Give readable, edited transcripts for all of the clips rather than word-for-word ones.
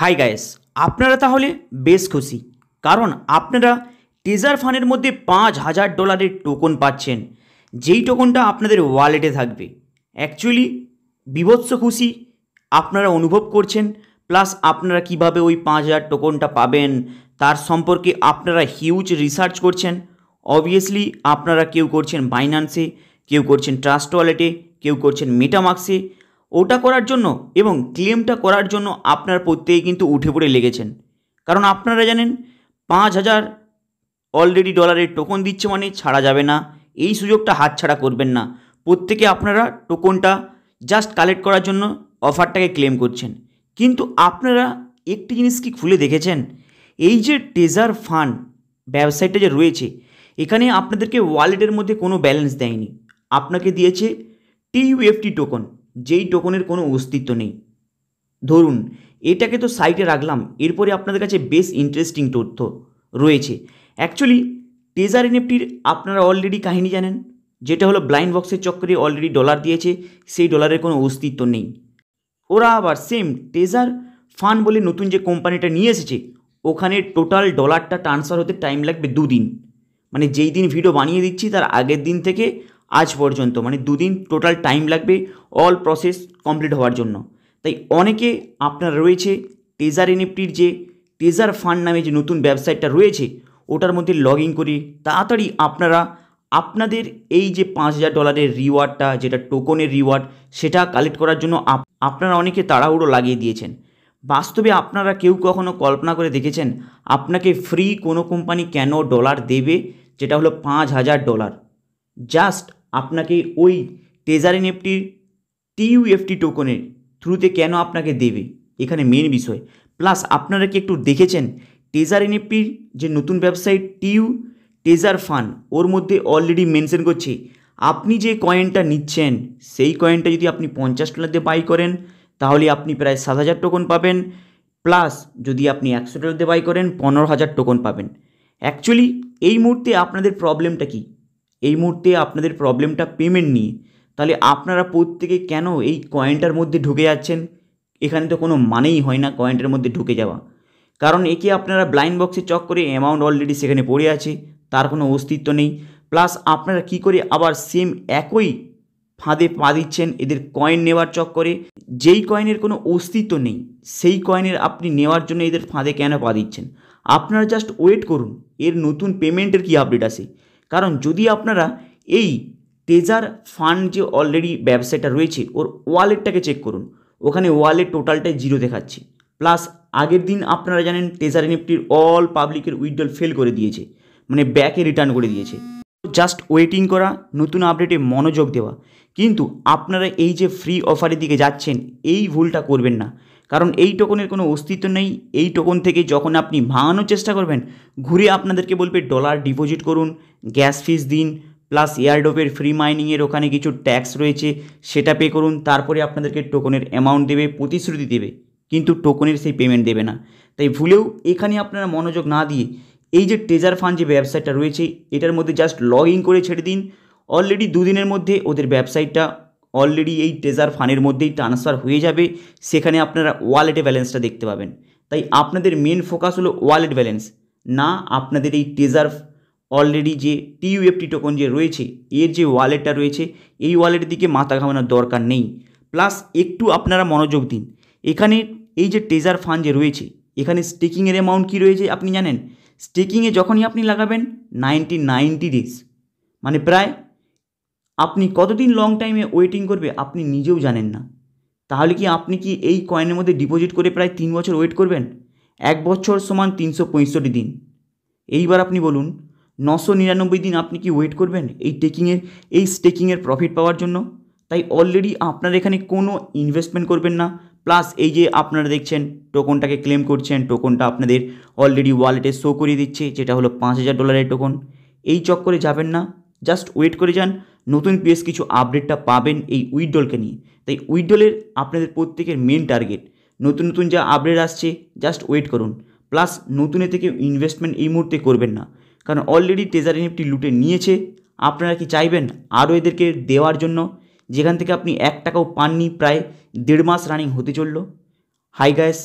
Hi guys, আপনারা তাহলে বেশ খুশি, কারণ আপনারা টেজার ফান্ডের মধ্যে $5,000 টোকন পাচ্ছেন, যেই টোকনটা আপনাদের ওয়ালেটে থাকবে। অ্যাকচুয়ালি বীভৎস খুশি আপনারা অনুভব করছেন। প্লাস আপনারা কিভাবে ওই 5,000 টোকনটা পাবেন তার সম্পর্কে আপনারা হিউজ রিসার্চ করছেন। অবভিয়াসলি আপনারা কেউ করছেন বাইন্যান্সে, কেউ করছেন ট্রাস্ট ওয়ালেটে, কেউ করছেন মেটামাক্সে। ওটা করার জন্য এবং ক্লেমটা করার জন্য আপনার প্রত্যেকে কিন্তু উঠে পড়ে লেগেছেন, কারণ আপনারা জানেন 5,000 অলরেডি ডলারের টোকন দিচ্ছে মানে ছাড়া যাবে না। এই সুযোগটা হাতছাড়া করবেন না। প্রত্যেকে আপনারা টোকনটা জাস্ট কালেক্ট করার জন্য অফারটাকে ক্লেম করছেন। কিন্তু আপনারা একটি জিনিস কি খুলে দেখেছেন? এই যে টেজার ফান্ড ব্যবসায়টা যে রয়েছে, এখানে আপনাদেরকে ওয়ালেটের মধ্যে কোনো ব্যালেন্স দেয়নি, আপনাকে দিয়েছে TUFT টোকন, যেই টোকনের কোনো অস্তিত্ব নেই। ধরুন এটাকে তো সাইটে রাখলাম, এরপরে আপনাদের কাছে বেশ ইন্টারেস্টিং তথ্য রয়েছে। অ্যাকচুয়ালি টেজার এনএফটির আপনারা অলরেডি কাহিনী জানেন, যেটা হলো ব্লাইন্ড বক্সের চক্করে অলরেডি ডলার দিয়েছে, সেই ডলারের কোনো অস্তিত্ব নেই। ওরা আবার সেম টেজার ফান্ড বলে নতুন যে কোম্পানিটা নিয়ে এসেছে, ওখানে টোটাল ডলারটা ট্রান্সফার হতে টাইম লাগবে 2 দিন। মানে যেই দিন ভিডিও বানিয়ে দিচ্ছি তার আগের দিন থেকে আজ পর্যন্ত, মানে 2 দিন টোটাল টাইম লাগবে অল প্রসেস কমপ্লিট হওয়ার জন্য। তাই অনেকে আপনার রয়েছে টেজার এনএফটির যে টেজার ফান্ড নামে যে নতুন ওয়েবসাইটটা রয়েছে, ওটার মধ্যে লগ ইন করে তাড়াতাড়ি আপনারা আপনাদের এই যে $5,000 রিওয়ার্ডটা, যেটা টোকনের রিওয়ার্ড, সেটা কালেক্ট করার জন্য আপনারা অনেকে তাড়াহুড়ো লাগিয়ে দিয়েছেন। বাস্তবে আপনারা কেউ কখনো কল্পনা করে দেখেছেন আপনাকে ফ্রি কোনো কোম্পানি কেন ডলার দেবে, যেটা হলো $5,000? জাস্ট আপনাকে ওই টেজার এনএফটির TUFT টোকনের থ্রুতে কেন আপনাকে দেবে, এখানে মেন বিষয়। প্লাস আপনারা কি একটু দেখেছেন টেজার এনএফটির যে নতুন ওয়েবসাইট টেজার ফান্ড, ওর মধ্যে অলরেডি মেনশন করছে আপনি যে কয়েনটা নিচ্ছেন সেই কয়েনটা যদি আপনি $50 দিয়ে বাই করেন তাহলে আপনি প্রায় 7,000 টোকন পাবেন, প্লাস যদি আপনি $100 দিয়ে বাই করেন 15,000 টোকন পাবেন। অ্যাকচুয়ালি এই মুহূর্তে আপনাদের প্রবলেমটা কি? এই মুহূর্তে আপনাদের প্রবলেমটা পেমেন্ট নিয়ে। তাহলে আপনারা প্রত্যেকে কেন এই কয়েনটার মধ্যে ঢুকে যাচ্ছেন? এখানে তো কোনো মানেই হয় না কয়েনটার মধ্যে ঢুকে যাওয়া, কারণ একে আপনারা ব্লাইন্ড বক্সের চক্করে অ্যামাউন্ট অলরেডি সেখানে পড়ে আছে, তার কোনো অস্তিত্ব নেই। প্লাস আপনারা কি করে আবার সেম একই ফাঁদে পা দিচ্ছেন এদের কয়েন নেওয়ার চক্করে, যেই কয়েনের কোনো অস্তিত্ব নেই সেই কয়েনের আপনি নেওয়ার জন্য এদের ফাঁদে কেন পা দিচ্ছেন? আপনারা জাস্ট ওয়েট করুন এর নতুন পেমেন্টের কী আপডেট আসে। কারণ যদি আপনারা এই টেজার ফান্ড যে অলরেডি ব্যবসাটা রয়েছে ওর ওয়ালেটটাকে চেক করুন, ওখানে ওয়ালেট টোটালটাই 0 দেখাচ্ছে। প্লাস আগের দিন আপনারা জানেন টেজার এনএফটির অল পাবলিকের উইথড্রল ফেল করে দিয়েছে, মানে ব্যাকে রিটার্ন করে দিয়েছে। জাস্ট ওয়েটিং করা, নতুন আপডেটে মনোযোগ দেওয়া। কিন্তু আপনারা এই যে ফ্রি অফারের দিকে যাচ্ছেন এই ভুলটা করবেন না, কারণ এই টোকনের কোনো অস্তিত্ব নেই। এই টোকন থেকে যখন আপনি ভাঙানোর চেষ্টা করবেন ঘুরে আপনাদেরকে বলবে ডলার ডিপোজিট করুন, গ্যাস ফিস দিন, প্লাস এয়ারড্রপের ফ্রি মাইনিংয়ের ওখানে কিছু ট্যাক্স রয়েছে সেটা পে করুন, তারপরে আপনাদেরকে টোকনের অ্যামাউন্ট দেবে, প্রতিশ্রুতি দেবে, কিন্তু টোকনের সেই পেমেন্ট দেবে না। তাই ভুলেও এখানে আপনারা মনোযোগ না দিয়ে এই যে টেজার ফান্ড যে ওয়েবসাইটটা রয়েছে এটার মধ্যে জাস্ট লগ ইন করে ছেড়ে দিন। অলরেডি 2 দিনের মধ্যে ওদের ওয়েবসাইটটা অলরেডি এই টেজার ফান্ডের মধ্যেই ট্রান্সফার হয়ে যাবে, সেখানে আপনারা ওয়ালেটে ব্যালেন্সটা দেখতে পাবেন। তাই আপনাদের মেন ফোকাস হলো ওয়ালেট ব্যালেন্স, না আপনাদের এই টেজার অলরেডি যে TUFT টোকন যে রয়েছে এর যে ওয়ালেটটা রয়েছে এই ওয়ালেটের দিকে মাথা ঘামানোর দরকার নেই। প্লাস একটু আপনারা মনোযোগ দিন, এখানে এই যে টেজার ফান্ড যে রয়েছে এখানে স্টেকিংয়ের অ্যামাউন্ট কী রয়েছে আপনি জানেন? স্টেকিংয়ে যখনই আপনি লাগাবেন 90 ডেজ, মানে প্রায় আপনি কতদিন লং টাইমে ওয়েটিং করবে আপনি নিজেও জানেন না। তাহলে কি আপনি কি এই কয়েনের মধ্যে ডিপোজিট করে প্রায় 3 বছর ওয়েট করবেন? 1 বছর সমান 365 দিন। এইবার আপনি বলুন 999 দিন আপনি কি ওয়েট করবেন এই স্টেকিংয়ের প্রফিট পাওয়ার জন্য? তাই অলরেডি আপনারা এখানে কোনো ইনভেস্টমেন্ট করবেন না। প্লাস এই যে আপনারা দেখছেন টোকনটাকে ক্লেম করছেন, টোকনটা আপনাদের অলরেডি ওয়ালেটে শো করিয়ে দিচ্ছে, যেটা হলো $5,000 টোকন। এই চক্করে যাবেন না, জাস্ট ওয়েট করে যান, নতুন বেশ কিছু আপডেটটা পাবেন এই উইথড্রলকে নিয়ে। তাই উইথড্রলের আপনাদের প্রত্যেকের মেন টার্গেট, নতুন নতুন যা আপডেট আসছে জাস্ট ওয়েট করুন। প্লাস নতুনের থেকে ইনভেস্টমেন্ট এই মুহূর্তে করবেন না, কারণ অলরেডি টেজার এনএফটি লুটে নিয়েছে। আপনারা কি চাইবেন আরও এদেরকে দেওয়ার জন্য, যেখান থেকে আপনি 1 টাকাও পাননি, প্রায় 1.5 মাস রানিং হতে চলল? হাই গাইস,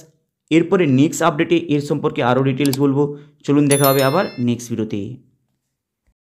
এরপরে নেক্সট আপডেটে এর সম্পর্কে আরও ডিটেলস বলবো। চলুন দেখা হবে আবার নেক্সট ভিডিওতে।